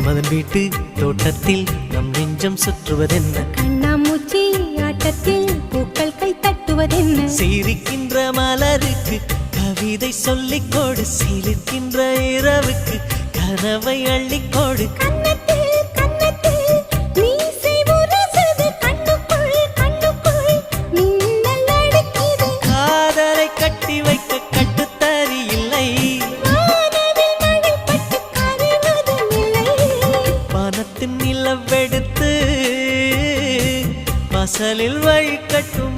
மன்மதன் வீட்டு தோட்டத்தில் நம் நெஞ்சம் சுற்றுவதென்ன கண்ணாமூச்சி ஆட்டத்தில் பூக்கள் கை தட்டுவதென்ன சிரிக்கின்ற மலருக்கு கவிதை சொல்லிக்கோடு சிலிர்க்கின்ற இரவுக்கு கனவை அள்ளிக்கோடு காதலை கட்டி வைக்க கட்டுத்தறி இல்லை வானத்தின் நிலவெடுத்து வாசலில் வழி கட்டும்